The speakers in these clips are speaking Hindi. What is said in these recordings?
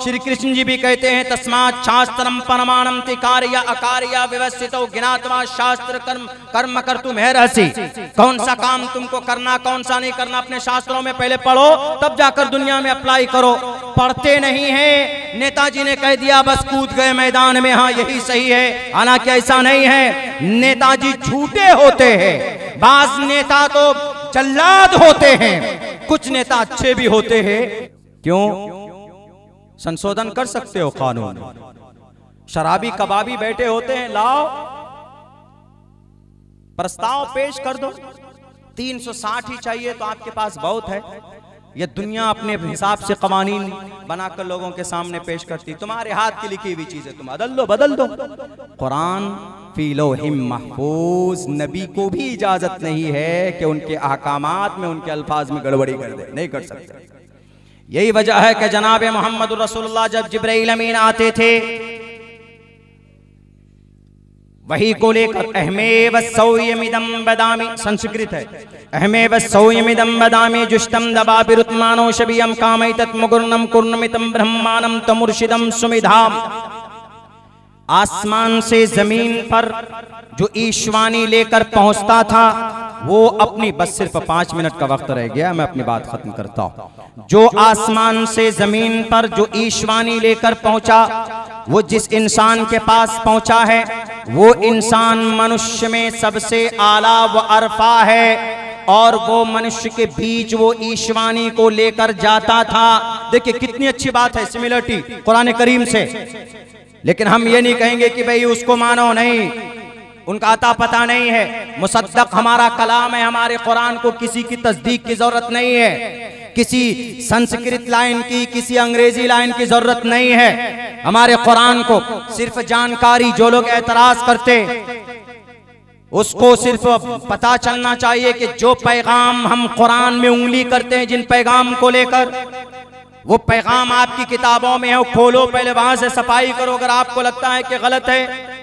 श्री कृष्ण जी भी कहते हैं तस्मात् शास्त्रम परमाणम तिकार्य अकार्य व्यवस्थितो ज्ञात्वा शास्त्र कर्म कर्म कर्तुम रहसि। कौन सा काम तुमको करना कौन सा नहीं करना अपने शास्त्रों में पहले पढ़ो, तब जाकर दुनिया में अप्लाई करो। पढ़ते नहीं है, नेताजी ने कह दिया बस कूद गए मैदान में, हाँ यही सही है। हालांकि ऐसा नहीं है, नेताजी झूठे होते हैं, बाज नेता तो जल्लाद होते हैं, कुछ नेता अच्छे भी होते हैं। क्यों? संशोधन कर सकते हो कानून। शराबी कबाबी बैठे होते हैं, लाओ प्रस्ताव पेश कर दो, 360 ही चाहिए तो आपके पास बहुत है। ये दुनिया अपने हिसाब से कवानीन बनाकर लोगों के सामने पेश करती, तुम्हारे हाथ की लिखी हुई चीजें तुम बदल दो। कुरान फी लौहिम महफूज, नबी को भी इजाजत नहीं है कि उनके अहकामात में उनके अल्फाज में गड़बड़ी कर दे, नहीं कर सकते। यही वजह है कि जनाब मोहम्मद रसूलुल्लाह जब जिब्राइल अमीन आते थे वही को लेकर अहमेव सौयमिदम बदामी, संस्कृत है, अहमेव सौयमिदम बदामी जुष्टम दबाबिरुत्मानो शबियम कामैतत मुगुर्नम कुर्नमितम ब्रह्मानम तमुर्शिदम सुमिधाम। आसमान से जमीन पर जो ईशवानी लेकर पहुंचता था वो अपनी, बस सिर्फ 5 मिनट का वक्त रह गया, मैं अपनी बात खत्म करता हूं। जो आसमान से जमीन पर जो ईशवानी लेकर पहुंचा, वो जिस इंसान के पास पहुंचा है वो इंसान मनुष्य में सबसे आला व अरफा है, और वो मनुष्य के बीच वो ईशवानी को लेकर जाता था। देखिए कितनी अच्छी बात है, सिमिलरिटी कुरान करीम से। लेकिन हम ये नहीं कहेंगे कि भाई उसको मानो, नहीं, उनका अता पता नहीं है। मुसद्दक हमारा कलाम है, हमारे कुरान को किसी की तस्दीक की जरूरत नहीं है, किसी संस्कृत लाइन की, किसी अंग्रेजी लाइन की जरूरत नहीं है। हमारे कुरान को सिर्फ जानकारी, जो लोग एतराज करते उसको सिर्फ पता चलना चाहिए कि जो पैगाम हम कुरान में उंगली करते हैं, जिन पैगाम को लेकर, वो पैगाम आपकी किताबों में है, वो खोलो, पहले वहां से सफाई करो। अगर आपको लगता है कि गलत है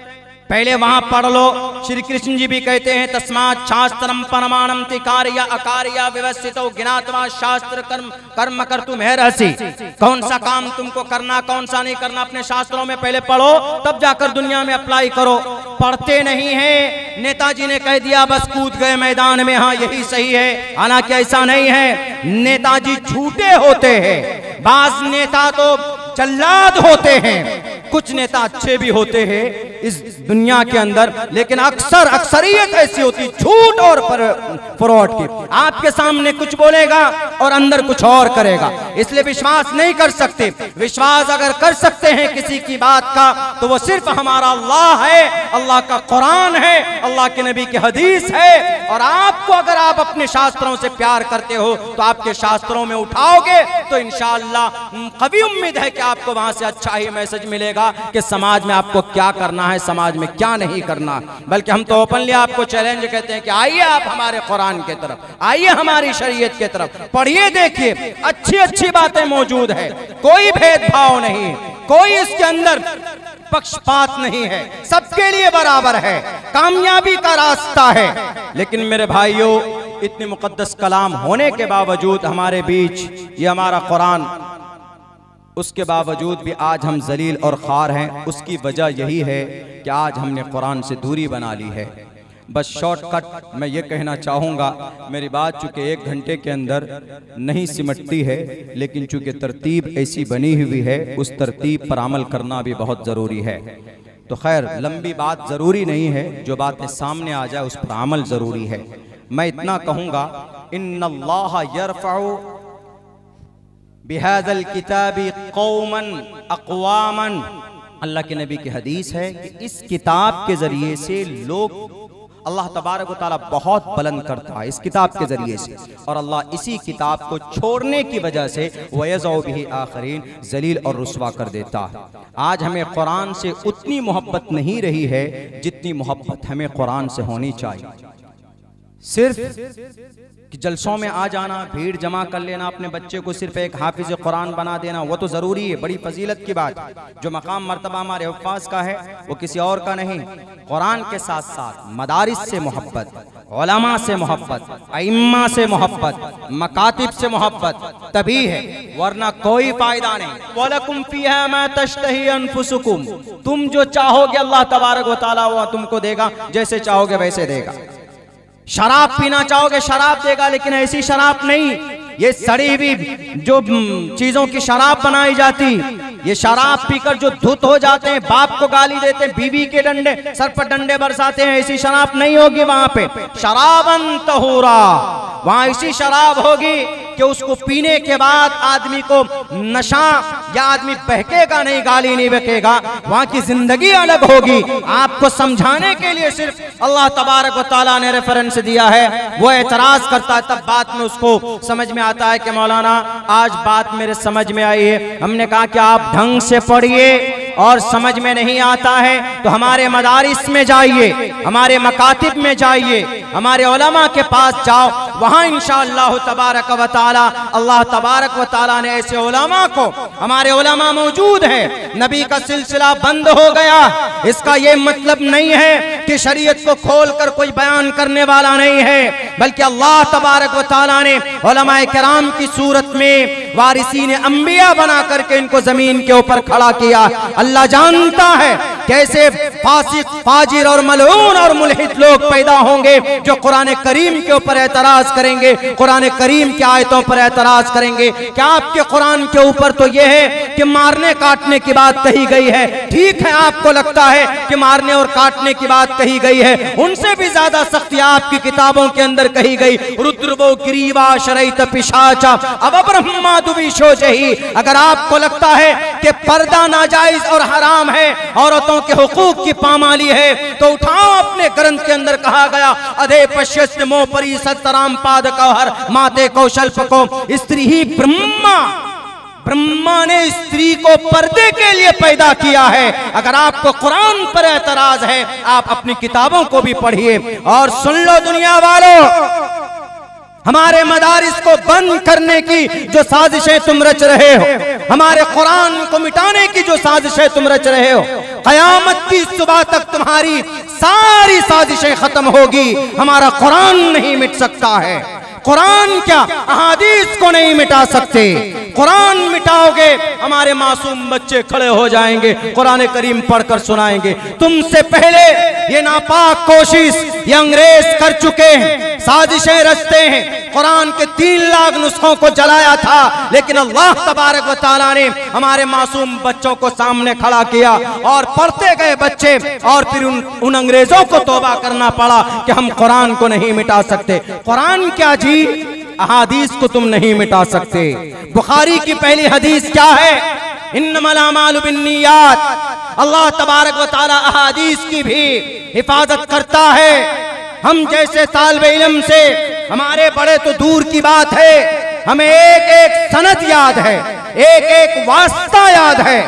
पहले वहां पढ़ लो। श्री कृष्ण जी भी कहते हैं तस्मात् शास्त्रम परमाणम तिकार्य अकार्य व्यवस्थितो ज्ञात्वा शास्त्र कर्म कर्म कर्तुम रहसि। कौन सा काम तुमको करना कौन सा नहीं करना अपने शास्त्रों में पहले पढ़ो, तब जाकर दुनिया में अप्लाई करो। पढ़ते नहीं है, नेताजी ने कह दिया बस कूद गए मैदान में, हाँ यही सही है। हालांकि ऐसा नहीं है, नेताजी झूठे होते हैं, बाज नेता तो जल्लाद होते हैं, कुछ नेता अच्छे भी होते हैं इस दुनिया के अंदर। लेकिन अक्सरियत ऐसी होती झूठ और फ्रॉड की। आपके सामने कुछ बोलेगा और अंदर कुछ और करेगा, इसलिए विश्वास नहीं कर सकते। विश्वास अगर कर सकते हैं किसी की बात का तो वो सिर्फ हमारा अल्लाह है, अल्लाह का कुरान है, अल्लाह के नबी की हदीस है। और आपको अगर आप अपने शास्त्रों से प्यार करते हो तो आपके शास्त्रों में उठाओगे तो इंशाअल्लाह कभी उम्मीद है कि आपको वहां से अच्छा ही मैसेज मिलेगा कि समाज में आपको क्या करना है, समाज में क्या नहीं करना। बल्कि हम तो ओपनली आपको चैलेंज कहते हैं कि आइए आप हमारे कुरान के तरफ, आइए हमारी शरीयत के तरफ, पढ़िए, देखिए अच्छी अच्छी बातें मौजूद है, कोई भेदभाव नहीं, कोई इसके अंदर पक्षपात नहीं है, सबके लिए बराबर है, कामयाबी का रास्ता है। लेकिन मेरे भाइयों, इतनी मुकद्दस कलाम होने के बावजूद हमारे बीच ये हमारा कुरान, उसके बावजूद भी आज हम जलील और खार हैं। उसकी वजह यही है कि आज हमने कुरान से दूरी बना ली है। बस शॉर्टकट मैं ये कहना चाहूँगा, मेरी बात चूँकि 1 घंटे के अंदर नहीं सिमटती है, लेकिन चूँकि तरतीब ऐसी बनी हुई है, उस तरतीब पर अमल करना भी बहुत ज़रूरी है। तो खैर, लंबी बात ज़रूरी नहीं है, जो बातें सामने आ जाए उस पर अमल ज़रूरी है। मैं इतना कहूँगा, इन्नल्लाह यरफ़उ बिहाज़ल किताबी कौमन अक़वामन, अल्लाह के नबी की हदीस है कि इस किताब के ज़रिए से लोग अल्लाह तबारक व तआला बहुत बुलंद करता है, इस किताब के ज़रिए से। और अल्लाह इसी किताब को छोड़ने की वजह से वयज़उ बिही आखरीन, जलील और रुस्वा कर देता है। आज हमें कुरान से उतनी मोहब्बत नहीं रही है जितनी मोहब्बत हमें कुरान से होनी चाहिए। सिर्फ कि जलसों में आ जाना, भीड़ जमा कर लेना, अपने बच्चे को सिर्फ एक हाफिज कुरान बना देना, वो तो ज़रूरी है, बड़ी फजीलत की बात। जो मकाम मर्तबा हमारे हुफ़ाज़ का है वो किसी और का नहीं। कुरान के साथ साथ मदारिस से मोहब्बत, उलमा से मोहब्बत, अइम्मा से मोहब्बत, मकातिब से मोहब्बत तभी है, वरना कोई फायदा नहीं। वलकुम फ़ीहा मा तश्तही अनफुसुकुम, तुम जो चाहोगे अल्लाह तबारक व तआला वो तुमको देगा, जैसे चाहोगे वैसे देगा। शराब पीना चाहोगे शराब देगा, लेकिन ऐसी शराब नहीं, ये सड़ी हुई जो चीजों की शराब बनाई जाती, ये शराब पीकर जो धुत हो जाते हैं, बाप को गाली देते हैं, बीवी के डंडे सर पर डंडे बरसाते हैं, ऐसी शराब नहीं होगी वहां पे। शराबन तहूरा, वहां ऐसी शराब होगी कि उसको पीने के बाद आदमी को नशा या आदमी बहकेगा नहीं, गाली नहीं बकेगा, वहां की जिंदगी अलग होगी। आपको समझाने के लिए सिर्फ अल्लाह तबारक व तआला ने रेफरेंस दिया है। वो एतराज करता है, तब बात में उसको समझ में आता है कि मौलाना आज बात मेरे समझ में आई है। हमने कहा कि आप ढंग से पढ़िए, और समझ में नहीं आता है तो हमारे मदारिस में जाइए, हमारे मकातिब में जाइए, हमारे उलमा के पास जाओ, वहां इंशाअल्लाह तबारक व तआला अल्लाह तबारक व तआला ने ऐसे उलमा को, हमारे उलमा मौजूद हैं। नबी का सिलसिला बंद हो गया, इसका ये मतलब नहीं है कि शरीयत को खोलकर कोई बयान करने वाला नहीं है, बल्कि अल्लाह तबारक व तआला ने उलमा किराम की सूरत में वारिसीन अंबिया बना करके इनको जमीन के ऊपर खड़ा किया। अल्लाह जानता है कैसे फासिक, फाजिर और मलऊन और मुल्हिद लोग पैदा होंगे जो कुरान करीम के ऊपर एतराज करेंगे, कुरान करीम की आयतों पर एतराज करेंगे। क्या आपके कुरान के ऊपर तो यह है कि मारने काटने की बात कही गई है, ठीक है, आपको लगता है कि मारने और काटने की बात कही गई है, उनसे भी ज्यादा सख्ती आपकी किताबों के अंदर कही गई। रुद्रबो गिरीवा शरैत पिशाचा अब ब्रह्मा दुविशोचही। अगर आपको लगता है कि पर्दा नाजायज और हराम है, औरतों के हुकूक की पामाली है, तो उठाओ, अपने ग्रंथ के अंदर कहा गया अधे पश्यस्त मो परी सतराम पाद कौहर माते कौशल्प को स्त्री ही ब्रह्मा ने स्त्री को पर्दे के लिए पैदा किया है। अगर आपको कुरान पर एतराज है, आप अपनी किताबों को भी पढ़िए। और सुन लो दुनिया वालों, हमारे मदारिस को बंद करने की जो साजिशें तुम रच रहे हो, हमारे कुरान को मिटाने की जो साजिशें तुम रच रहे हो, कयामत की सुबह तक तुम्हारी सारी साजिशें खत्म होगी। हमारा कुरान नहीं मिट सकता है। कुरान क्या, अहादीस को नहीं मिटा सकते। कुरान मिटाओगे, हमारे मासूम बच्चे खड़े हो जाएंगे, कुरान करीम पढ़कर सुनाएंगे। तुमसे पहले ये नापाक कोशिश ये अंग्रेज कर चुके हैं, साजिशें रचते हैं। कुरान के 3 लाख नुस्खों को जलाया था, लेकिन अल्लाह तबारक व तआला ने हमारे मासूम बच्चों को सामने खड़ा किया और पढ़ते गए बच्चे, और फिर उन अंग्रेजों को तौबा करना पड़ा कि हम कुरान को नहीं मिटा सकते। कुरान क्या जी, अहादीस को तुम नहीं मिटा सकते। बुखारी की पहली हदीस क्या है? इन्नमल अमालु बिन्नियात। अल्लाह तबारक व तआला अहादीस की भी हिफाजत करता है। हम जैसे तालिबे इल्म से, हमारे बड़े तो दूर की बात है, हमें एक एक सनद याद है, एक एक वास्ता याद है।